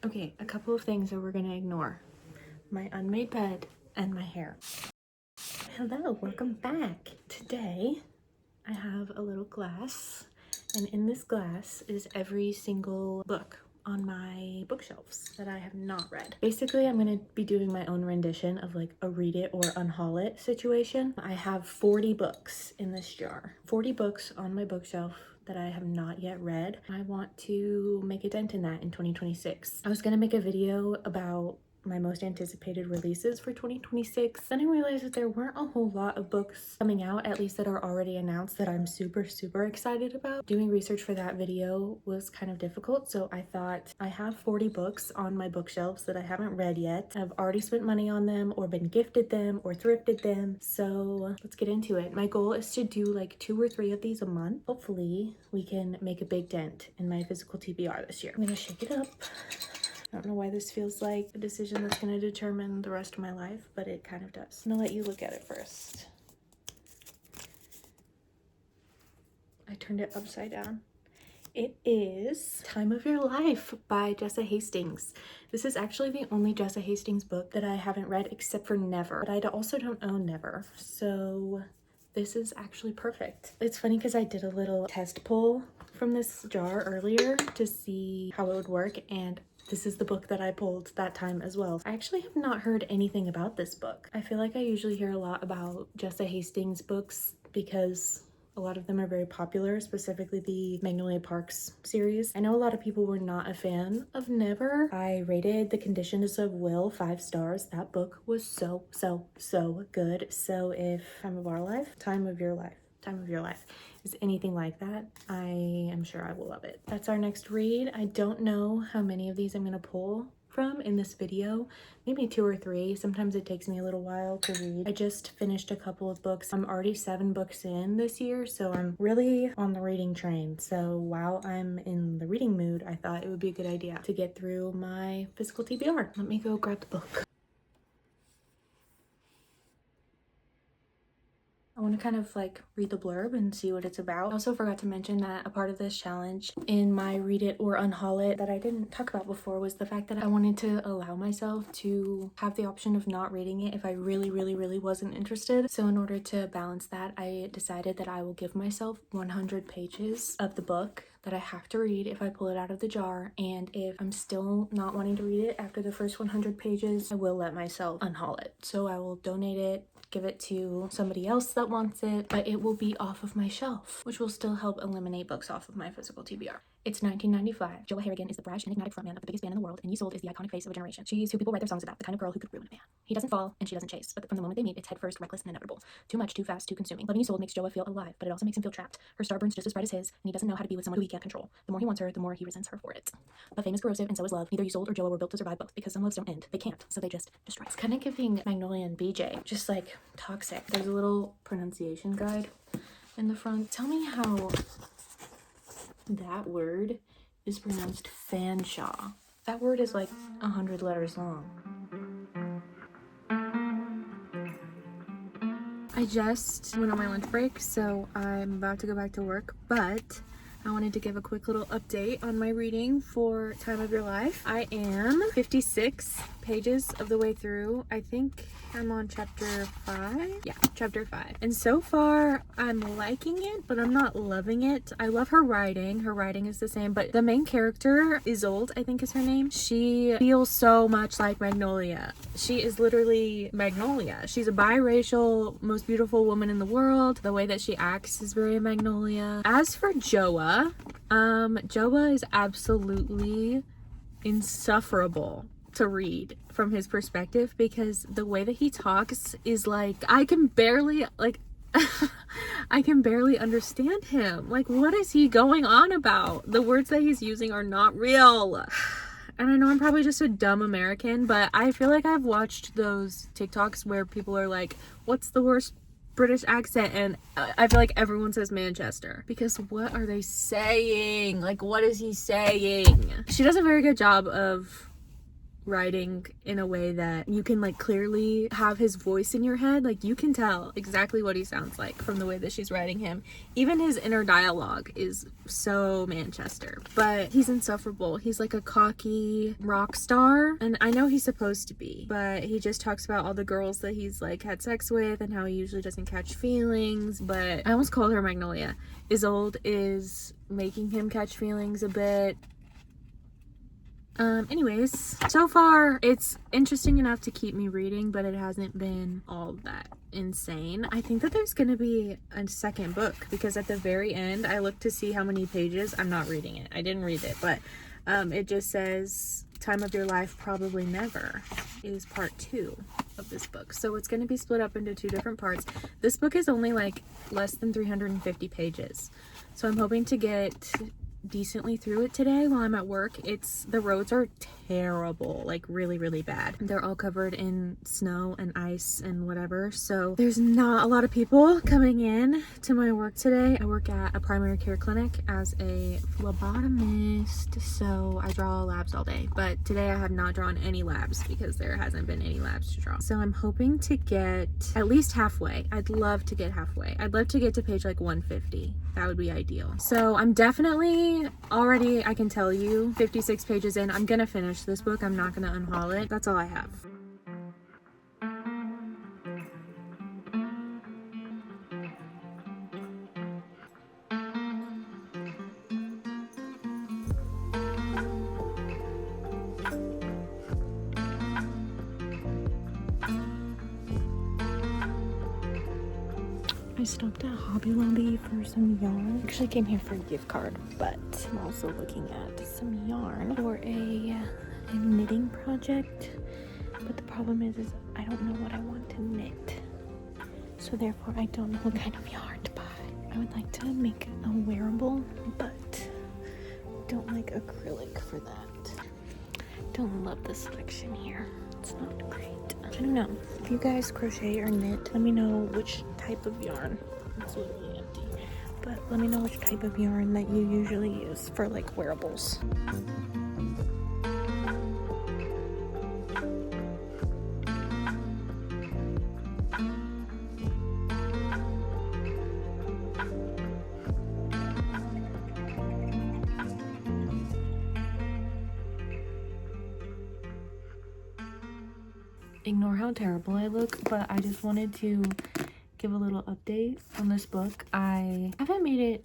Okay, a couple of things that we're gonna ignore. My unmade bed and my hair. Hello, welcome back. Today, I have a little glass, and in this glass is every single book on my bookshelves that I have not read. Basically, I'm gonna be doing my own rendition of like a read it or unhaul it situation. I have 40 books in this jar. 40 books on my bookshelf that I have not yet read. I want to make a dent in that in 2026. I was gonna make a video about my most anticipated releases for 2026. Then I realized that there weren't a whole lot of books coming out, at least that are already announced, that I'm super excited about. Doing research for that video was kind of difficult, so I thought I have 40 books on my bookshelves that I haven't read yet. I've already spent money on them or been gifted them or thrifted them, so let's get into it. My goal is to do like 2 or 3 of these a month. Hopefully we can make a big dent in my physical TBR this year. I'm gonna shake it up. I don't know why this feels like a decision that's going to determine the rest of my life, but it kind of does. I'm going to let you look at it first. I turned it upside down. It is Time of Your Life by Jessa Hastings. This is actually the only Jessa Hastings book that I haven't read except for Never, but I also don't own Never, so this is actually perfect. It's funny because I did a little test pull from this jar earlier to see how it would work, and this is the book that I pulled that time as well. I actually have not heard anything about this book. I feel like I usually hear a lot about Jessa Hastings books because a lot of them are very popular, specifically the Magnolia Parks series. I know a lot of people were not a fan of Never. I rated The Conditions of Will 5 stars. That book was so good. So if Time of Your Life is anything like that, I am sure I will love it. That's our next read. I don't know how many of these I'm gonna pull from in this video, maybe 2 or 3. Sometimes it takes me a little while to read. I just finished a couple of books. I'm already 7 books in this year, so I'm really on the reading train. So while I'm in the reading mood, I thought it would be a good idea to get through my physical TBR. Let me go grab the book. I want to kind of like read the blurb and see what it's about. I also forgot to mention that a part of this challenge in my read it or unhaul it that I didn't talk about before was the fact that I wanted to allow myself to have the option of not reading it if I really wasn't interested. So in order to balance that, I decided that I will give myself 100 pages of the book that I have to read if I pull it out of the jar, and if I'm still not wanting to read it after the first 100 pages, I will let myself unhaul it. So I will donate it, give it to somebody else that wants it, but it will be off of my shelf, which will still help eliminate books off of my physical TBR. It's 1995. Joa Harrigan is the brash, enigmatic frontman of the biggest band in the world, and Isolde is the iconic face of a generation. She's who people write their songs about, the kind of girl who could ruin a man. He doesn't fall, and she doesn't chase, but from the moment they meet, it's headfirst, reckless, and inevitable. Too much, too fast, too consuming. Loving Isolde makes Joa feel alive, but it also makes him feel trapped. Her star burns just as bright as his, and he doesn't know how to be with someone who he can't control. The more he wants her, the more he resents her for it. But fame is corrosive, and so is love. Neither Isolde or Joa were built to survive both, because some loves don't end. They can't, so they just destroy. It's kind of giving Magnolia and BJ, just like toxic. There's a little pronunciation guide in the front. Tell me how that word is pronounced Fanshawe. That word is like 100 letters long. I just went on my lunch break, so I'm about to go back to work, but I wanted to give a quick little update on my reading for Time of Your Life. I am 56 pages of the way through. I think I'm on chapter 5. Yeah, chapter 5. And so far, I'm liking it, but I'm not loving it. I love her writing. Her writing is the same, but the main character, Isolde, I think is her name, she feels so much like Magnolia. She is literally Magnolia. She's a biracial, most beautiful woman in the world. The way that she acts is very Magnolia. As for Joa, Joa is absolutely insufferable to read from his perspective, because the way that he talks is like, I can barely understand him. Like, what is he going on about? The words that he's using are not real. And I know I'm probably just a dumb American, but I feel like I've watched those TikToks where people are like, what's the worst British accent? And I feel like everyone says Manchester, because what are they saying? Like, what is he saying? She does a very good job of writing in a way that you can like clearly have his voice in your head. Like you can tell exactly what he sounds like from the way that she's writing him. Even his inner dialogue is so Manchester, but he's insufferable. He's like a cocky rock star, and I know he's supposed to be, but he just talks about all the girls that he's like had sex with and how he usually doesn't catch feelings. But I almost called her Magnolia. Isolde is making him catch feelings a bit. Anyways, so far it's interesting enough to keep me reading, but it hasn't been all that insane. I think that there's gonna be a second book, because at the very end I looked to see how many pages. I'm not reading it, I didn't read it, but it just says Time of Your Life Probably Never is part 2 of this book, so it's going to be split up into 2 different parts. This book is only like less than 350 pages, so I'm hoping to get decently through it today while I'm at work. The roads are terrible, like really, really bad. They're all covered in snow and ice and whatever, so there's not a lot of people coming in to my work today. I work at a primary care clinic as a phlebotomist, so I draw labs all day, but today I have not drawn any labs because there hasn't been any labs to draw. So I'm hoping to get at least halfway. I'd love to get halfway. I'd love to get to page like 150. That would be ideal. So I'm definitely already, I can tell you, 56 pages in. I'm gonna finish this book. I'm not gonna unhaul it. That's all I have. I stopped at Hobby Lobby for some yarn. Actually came here for a gift card, but I'm also looking at some yarn for a knitting project. But the problem is I don't know what I want to knit. So therefore I don't know what kind of yarn to buy. I would like to make a wearable, but don't like acrylic for that. Don't love the selection here. It's not great. I don't know. If you guys crochet or knit, let me know which type of yarn. It's literally empty. But let me know which type of yarn that you usually use for like wearables. Ignore how terrible I look, but I just wanted to give a little update on this book. I haven't made it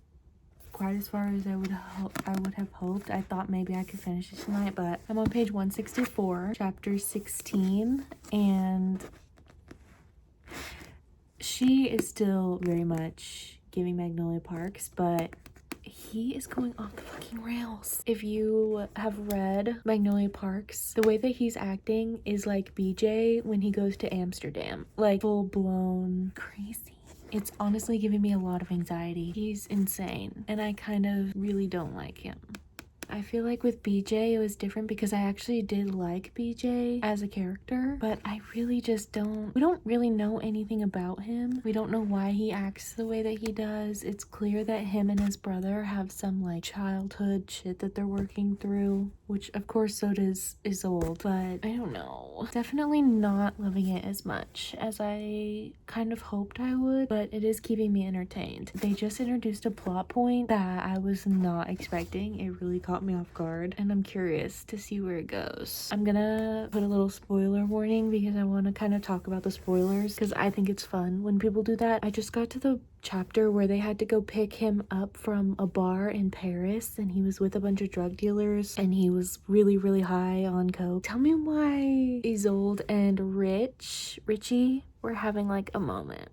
quite as far as I would have hoped. I thought maybe I could finish it tonight, but I'm on page 164, chapter 16, and she is still very much giving Magnolia Parks, but he is going off the fucking rails. If you have read Magnolia Parks, the way that he's acting is like BJ when he goes to Amsterdam. Like full-blown crazy. It's honestly giving me a lot of anxiety. He's insane, and I kind of really don't like him. I feel like with BJ it was different because I actually did like BJ as a character, but I really just we don't really know anything about him. We don't know why he acts the way that he does. It's clear that him and his brother have some like childhood shit that they're working through, which of course so does Isolde, but I don't know. Definitely not loving it as much as I kind of hoped I would, but it is keeping me entertained. They just introduced a plot point that I was not expecting. It really caught me off guard, and I'm curious to see where it goes. I'm gonna put a little spoiler warning because I want to kind of talk about the spoilers because I think it's fun when people do that. I just got to the chapter where they had to go pick him up from a bar in Paris, and he was with a bunch of drug dealers, and he was really, really high on coke. Tell me why Isolde and Richie were having like a moment.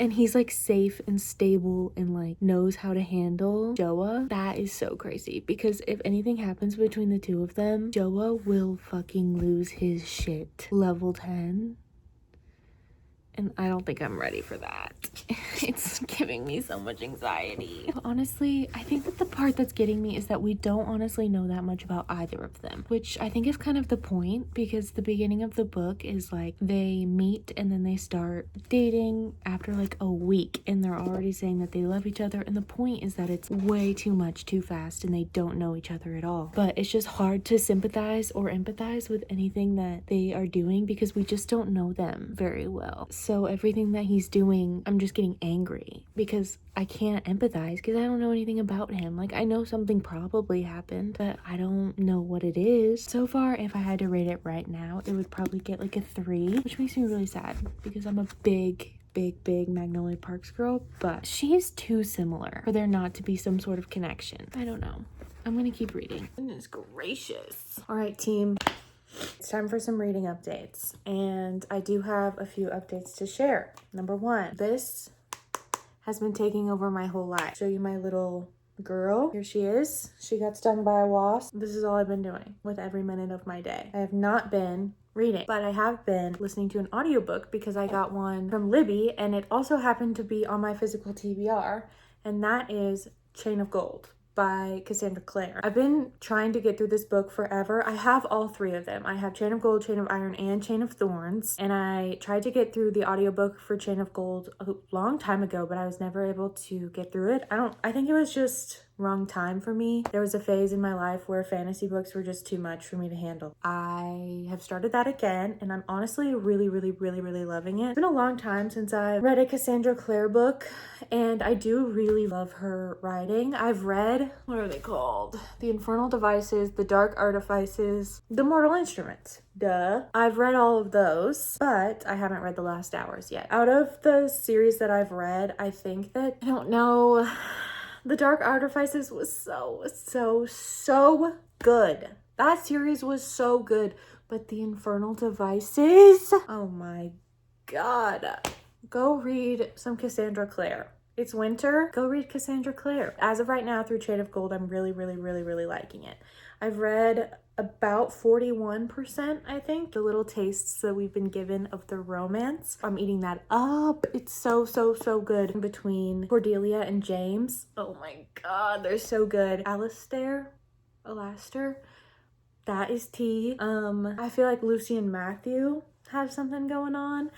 And he's like safe and stable and like knows how to handle Joa. That is so crazy, because if anything happens between the two of them, Joa will fucking lose his shit. Level 10. and I don't think I'm ready for that. It's giving me so much anxiety. But honestly, I think that the part that's getting me is that we don't honestly know that much about either of them, which I think is kind of the point, because the beginning of the book is like they meet and then they start dating after like a week and they're already saying that they love each other, and the point is that it's way too much too fast and they don't know each other at all. But it's just hard to sympathize or empathize with anything that they are doing because we just don't know them very well. So everything that he's doing, I'm just getting angry because I can't empathize because I don't know anything about him. Like, I know something probably happened, but I don't know what it is. So far, if I had to rate it right now, it would probably get like a 3, which makes me really sad because I'm a big Magnolia Parks girl, but she's too similar for there not to be some sort of connection. I don't know. I'm gonna keep reading. Goodness gracious. All right, team. It's time for some reading updates, and I do have a few updates to share. Number 1, this has been taking over my whole life. Show you my little girl. Here she is. She got stung by a wasp. This is all I've been doing with every minute of my day. I have not been reading, but I have been listening to an audiobook because I got one from Libby, and it also happened to be on my physical TBR, and that is Chain of Gold by Cassandra Clare. I've been trying to get through this book forever. I have all 3 of them. I have Chain of Gold, Chain of Iron, and Chain of Thorns. And I tried to get through the audiobook for Chain of Gold a long time ago, but I was never able to get through it. I think it was just wrong time for me. There was a phase in my life where fantasy books were just too much for me to handle. I have started that again, and I'm honestly really loving it. It's been a long time since I read a Cassandra Clare book, and I do really love her writing. I've read, what are they called? The Infernal Devices, The Dark Artifices, The Mortal Instruments. Duh. I've read all of those, but I haven't read The Last Hours yet. Out of the series that I've read, I think that, I don't know, The Dark Artifices was so good. That series was so good. But The Infernal Devices, oh my god. Go read some Cassandra Clare. It's winter. Go read Cassandra Clare. As of right now, through Chain of Gold, I'm really liking it. I've read about 41%, I think, the little tastes that we've been given of the romance. I'm eating that up. It's so good. Between Cordelia and James, oh my god, they're so good. Alastair, that is tea. I feel like Lucy and Matthew have something going on.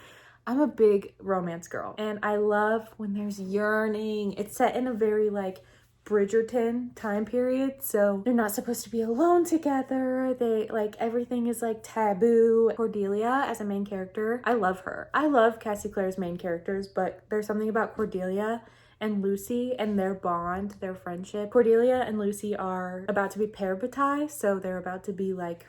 I'm a big romance girl, and I love when there's yearning. It's set in a very like Bridgerton time period, so they're not supposed to be alone together. They like, everything is like taboo. Cordelia as a main character, I love her. I love Cassie Clare's main characters, but there's something about Cordelia and Lucy and their bond, their friendship. Cordelia and Lucy are about to be parabatai, so they're about to be like,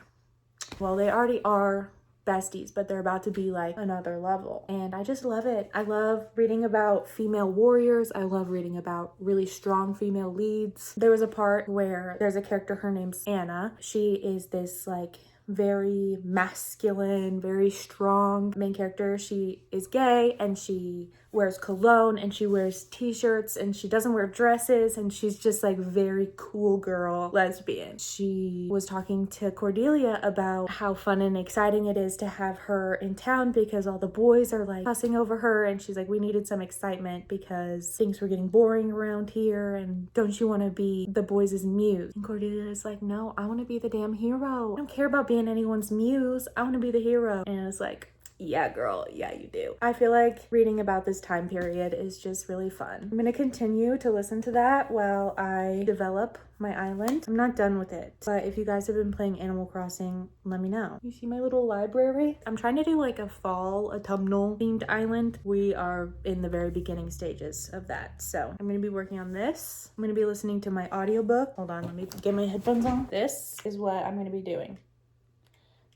well, they already are besties, but they're about to be like another level, and I just love it. I love reading about female warriors. I love reading about really strong female leads. There was a part where there's a character, her name's Anna. She is this like very masculine, very strong main character. She is gay, and she wears cologne, and she wears t-shirts, and she doesn't wear dresses, and she's just like very cool girl lesbian. She was talking to Cordelia about how fun and exciting it is to have her in town because all the boys are like fussing over her, and she's like, we needed some excitement because things were getting boring around here, and don't you want to be the boys' muse? And Cordelia is like, no, I want to be the damn hero. I don't care about being anyone's muse. I want to be the hero. And it's like, yeah, girl, yeah, you do. I feel like reading about this time period is just really fun. I'm going to continue to listen to that while I develop my island. I'm not done with it, but if you guys have been playing Animal Crossing, let me know. You see my little library? I'm trying to do like a fall autumnal themed island. We are in the very beginning stages of that, so I'm going to be working on this. I'm going to be listening to my audiobook. Hold on, let me get my headphones on. This is what I'm going to be doing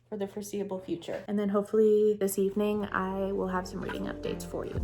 for the foreseeable future. And then hopefully this evening I will have some reading updates for you.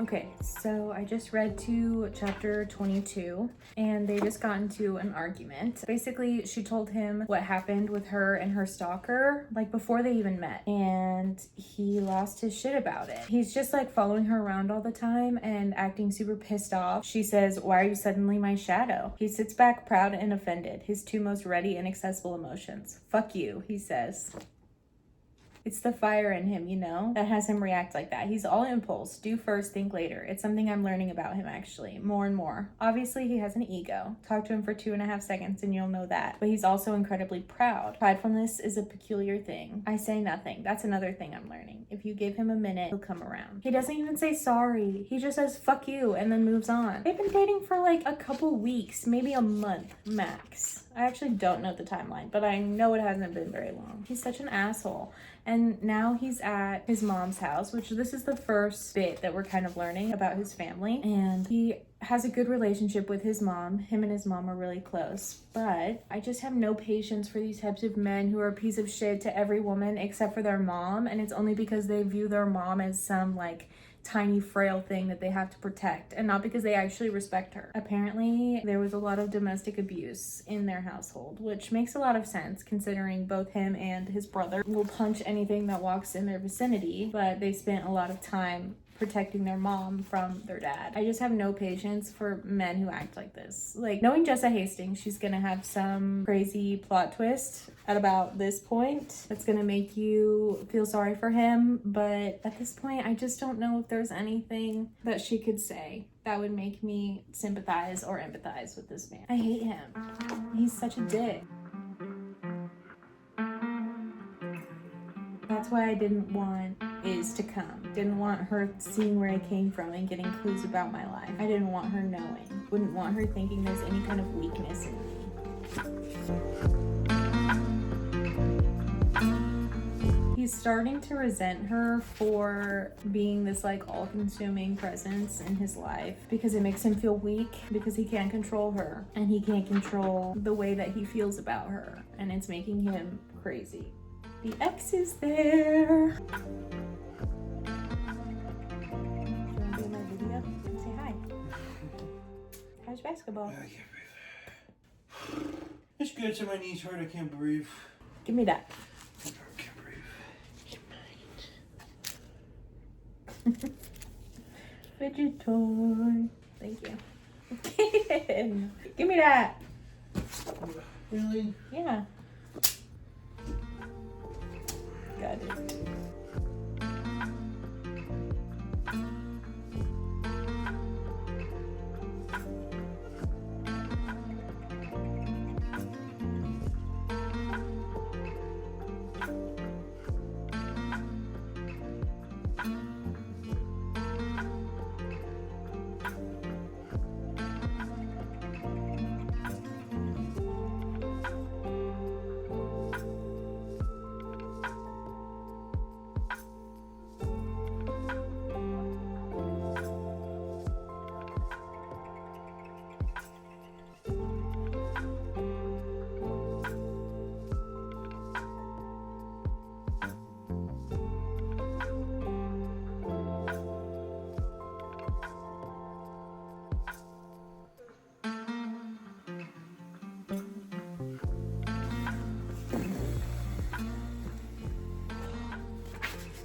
Okay, so I just read to chapter 22 and they just got into an argument. Basically, she told him what happened with her and her stalker, like before they even met, and he lost his shit about it. He's just like following her around all the time and acting super pissed off. She says, "Why are you suddenly my shadow?" He sits back proud and offended, his two most ready and accessible emotions. "Fuck you," he says. It's the fire in him, you know, that has him react like that. He's all impulse. Do first, think later. It's something I'm learning about him, actually. More and more. Obviously, he has an ego. Talk to him for 2.5 seconds and you'll know that. But he's also incredibly proud. Pridefulness is a peculiar thing. I say nothing. That's another thing I'm learning. If you give him a minute, he'll come around. He doesn't even say sorry. He just says, "Fuck you," and then moves on. They've been dating for like a couple weeks, maybe a month max. I actually don't know the timeline, but I know it hasn't been very long. He's such an asshole. And now he's at his mom's house, which this is the first bit that we're kind of learning about his family. And he has a good relationship with his mom. Him and his mom are really close. But I just have no patience for these types of men who are a piece of shit to every woman except for their mom. And it's only because they view their mom as some like tiny frail thing that they have to protect and not because they actually respect her. Apparently there was a lot of domestic abuse in their household, which makes a lot of sense considering both him and his brother will punch anything that walks in their vicinity, but they spent a lot of time protecting their mom from their dad. I just have no patience for men who act like this. Like, knowing Jessa Hastings, she's gonna have some crazy plot twist at about this point that's gonna make you feel sorry for him, but at this point I just don't know if there's anything that she could say that would make me sympathize or empathize with this man. I hate him. He's such a dick. That's why I didn't want Iz to come. Didn't want her seeing where I came from and getting clues about my life. I didn't want her knowing. Wouldn't want her thinking there's any kind of weakness in me. He's starting to resent her for being this like all-consuming presence in his life because it makes him feel weak because he can't control her and he can't control the way that he feels about her, and it's making him crazy. The ex is there. Do you want to do my video? Say hi. How's basketball? I can't breathe. It's good. So my knees hurt. I can't breathe. Give me that. I can't breathe. Fidget toy. Thank you. Give me that. Really? Yeah. Got it.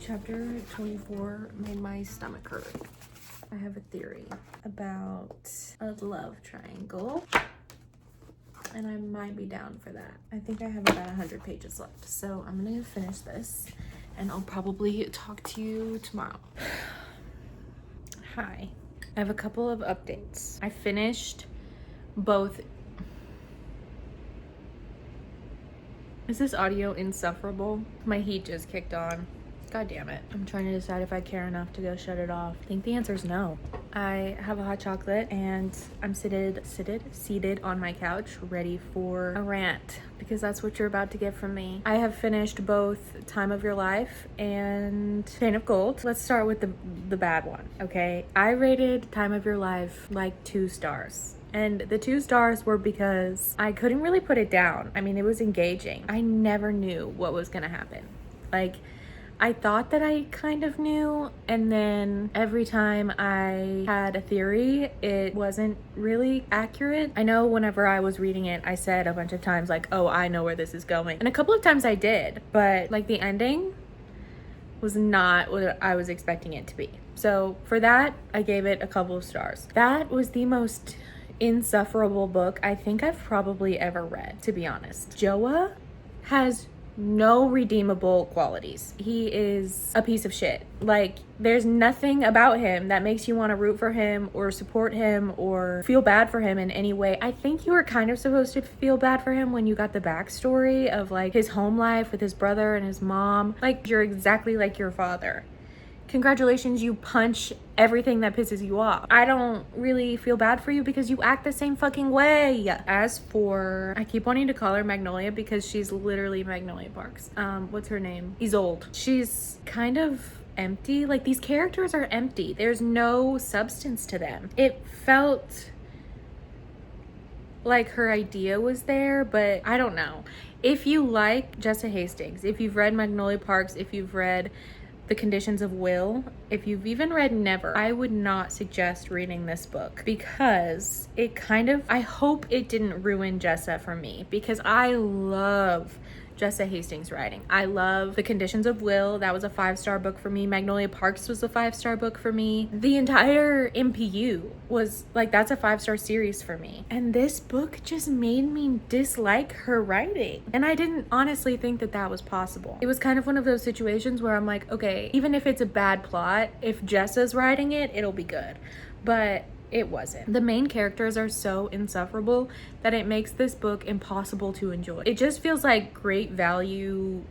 Chapter 24 made my stomach hurt. I have a theory about a love triangle, and I might be down for that. I think I have about 100 pages left, so I'm gonna finish this, and I'll probably talk to you tomorrow. Hi. I have a couple of updates. I finished both. Is this audio insufferable? My heat just kicked on. God damn it. I'm trying to decide if I care enough to go shut it off. I think the answer is no. I have a hot chocolate and I'm seated on my couch ready for a rant because that's what you're about to get from me. I have finished both Time of Your Life and Chain of Gold. Let's start with the bad one, okay? I rated Time of Your Life like 2 stars. And the 2 stars were because I couldn't really put it down. I mean, it was engaging. I never knew what was gonna happen. Like, I thought that I kind of knew, and then every time I had a theory, it wasn't really accurate. I know whenever I was reading it, I said a bunch of times like, oh, I know where this is going. And a couple of times I did, but like the ending was not what I was expecting it to be. So for that, I gave it a couple of stars. That was the most insufferable book I think I've probably ever read, to be honest. Joa has no redeemable qualities. He is a piece of shit. Like, there's nothing about him that makes you want to root for him or support him or feel bad for him in any way. I think you were kind of supposed to feel bad for him when you got the backstory of like his home life with his brother and his mom. Like, you're exactly like your father. Congratulations, you punch everything that pisses you off. I don't really feel bad for you because you act the same fucking way. As for, I keep wanting to call her Magnolia because she's literally Magnolia Parks. What's her name? Isolde. She's kind of empty. Like, these characters are empty. There's no substance to them. It felt like her idea was there, but I don't know. If you like Jessa Hastings, if you've read Magnolia Parks, if you've read The Conditions of Will, if you've even read Never, I would not suggest reading this book because it kind of, I hope it didn't ruin Jessa for me, because I love Jessa Hastings writing. I love The Conditions of Will. That was a 5-star book for me. Magnolia Parks was a 5-star book for me. The entire MPU was like, that's a 5-star series for me. And this book just made me dislike her writing. And I didn't honestly think that that was possible. It was kind of one of those situations where I'm like, okay, even if it's a bad plot, if Jessa's writing it, it'll be good. But it wasn't. The main characters are so insufferable that it makes this book impossible to enjoy. It just feels like great value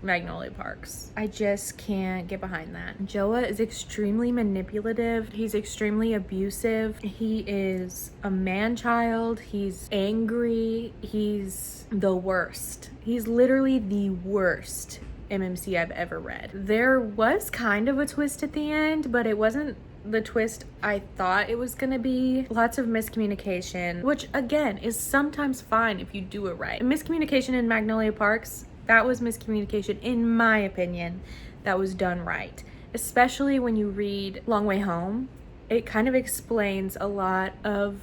Magnolia Parks. I just can't get behind that. Joa is extremely manipulative. He's extremely abusive. He is a man-child. He's angry. He's the worst. He's literally the worst MMC I've ever read. There was kind of a twist at the end, but it wasn't the twist I thought it was gonna be. Lots of miscommunication, which again is sometimes fine if you do it right. Miscommunication in Magnolia Parks, that was miscommunication in my opinion that was done right. Especially when you read Long Way Home, it kind of explains a lot of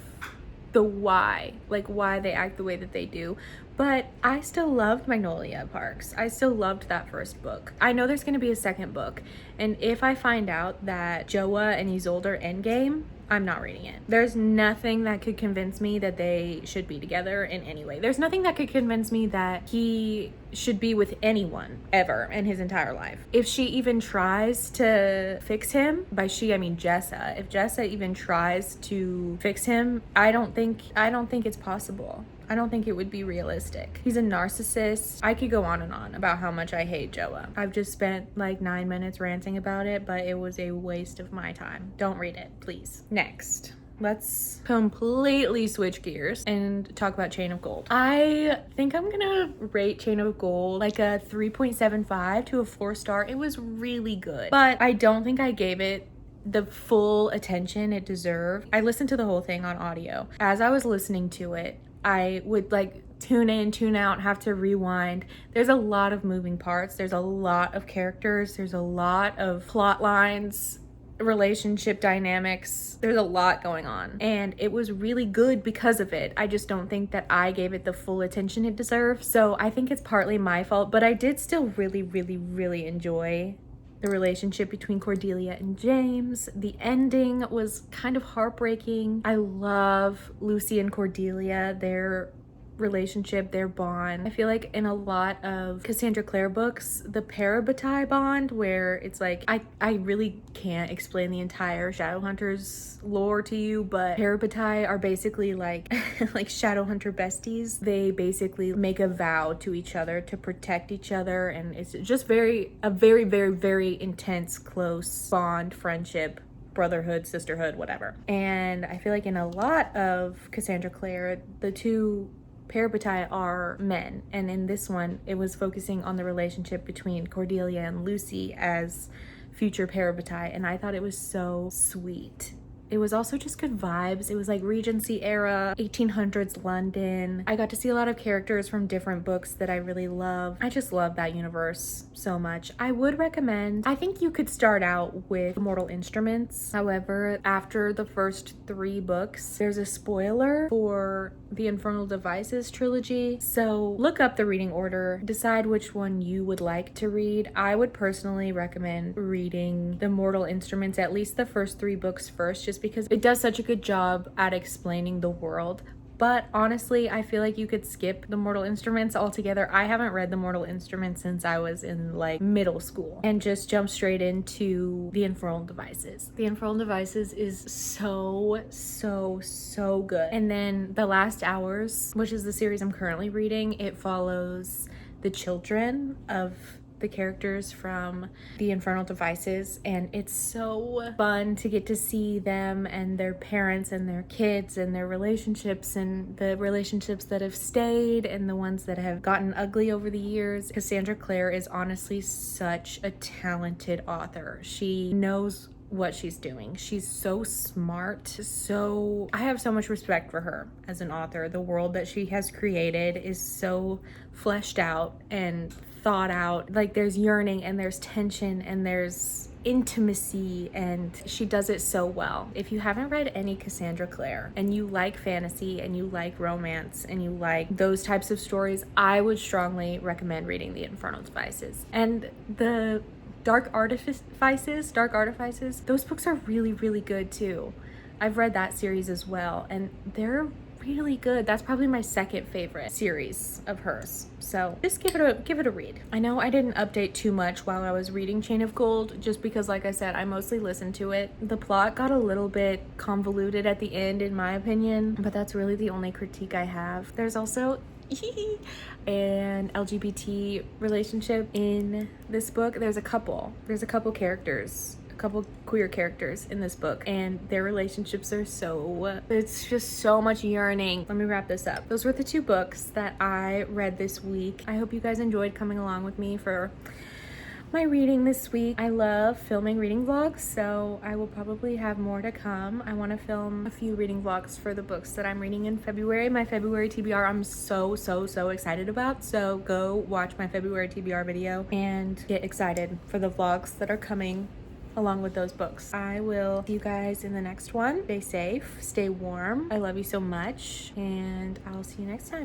the why, like why they act the way that they do. But I still loved Magnolia Parks. I still loved that first book. I know there's gonna be a second book, and if I find out that Joa and Isolde are endgame, I'm not reading it. There's nothing that could convince me that they should be together in any way. There's nothing that could convince me that he should be with anyone ever in his entire life. If she even tries to fix him, by she I mean Jessa, if Jessa even tries to fix him, I don't think it's possible. I don't think it would be realistic. He's a narcissist. I could go on and on about how much I hate Joa. I've just spent like 9 minutes ranting about it, but it was a waste of my time. Don't read it, please. Next, let's completely switch gears and talk about Chain of Gold. I think I'm gonna rate Chain of Gold like a 3.75 to a 4-star. It was really good, but I don't think I gave it the full attention it deserved. I listened to the whole thing on audio. As I was listening to it, I would like tune in, tune out, have to rewind. There's a lot of moving parts. There's a lot of characters. There's a lot of plot lines, relationship dynamics. There's a lot going on. And it was really good because of it. I just don't think that I gave it the full attention it deserved. So I think it's partly my fault, but I did still really, really, really enjoy the relationship between Cordelia and James. The ending was kind of heartbreaking. I love Lucy and Cordelia, their relationship, their bond. I feel like in a lot of Cassandra Clare books, the parabatai bond, where it's like, I really can't explain the entire Shadowhunters lore to you, but parabatai are basically like like Shadowhunter besties. They basically make a vow to each other to protect each other, and it's just a very, very, very intense, close bond, friendship, brotherhood, sisterhood, whatever. And I feel like in a lot of Cassandra Clare, the two parabatai are men, and in this one it was focusing on the relationship between Cordelia and Lucy as future parabatai, and I thought it was so sweet. it was also just good vibes. It was like Regency era, 1800s London. I got to see a lot of characters from different books that I really love. I just love that universe so much. I would recommend, I think you could start out with Mortal Instruments. However, after the first 3 books, there's a spoiler for the Infernal Devices trilogy. So look up the reading order, decide which one you would like to read. I would personally recommend reading the Mortal Instruments, at least the first 3 books first, just because it does such a good job at explaining the world. But honestly, I feel like you could skip the Mortal Instruments altogether. I haven't read the Mortal Instruments since I was in like middle school, and just jump straight into the Infernal Devices. The Infernal Devices is so good. And then The Last Hours, which is the series I'm currently reading, it follows the children of the characters from the Infernal Devices, and it's so fun to get to see them and their parents and their kids and their relationships, and the relationships that have stayed and the ones that have gotten ugly over the years. Cassandra Clare is honestly such a talented author. She knows what she's doing. She's so smart. So I have so much respect for her as an author. The world that she has created is so fleshed out and thought out. Like, there's yearning and there's tension and there's intimacy, and she does it so well. If you haven't read any Cassandra Clare and you like fantasy and you like romance and you like those types of stories, I would strongly recommend reading the Infernal Devices. And the Dark Artifices, those books are really good too. I've read that series as well, and they're really good. That's probably my second favorite series of hers. So just give it a read. I know I didn't update too much while I was reading Chain of Gold, just because, like I said, I mostly listened to it. The plot got a little bit convoluted at the end, in my opinion, but that's really the only critique I have. There's also an LGBT relationship in this book. There's a couple characters, a couple queer characters in this book, and their relationships are it's just so much yearning. Let me wrap this up. Those were the 2 books that I read this week. I hope you guys enjoyed coming along with me for my reading this week. I love filming reading vlogs, so I will probably have more to come. I want to film a few reading vlogs for the books that I'm reading in February. My February TBR I'm so excited about, so go watch my February TBR video and get excited for the vlogs that are coming along with those books. I will see you guys in the next one. Stay safe, stay warm. I love you so much, and I'll see you next time.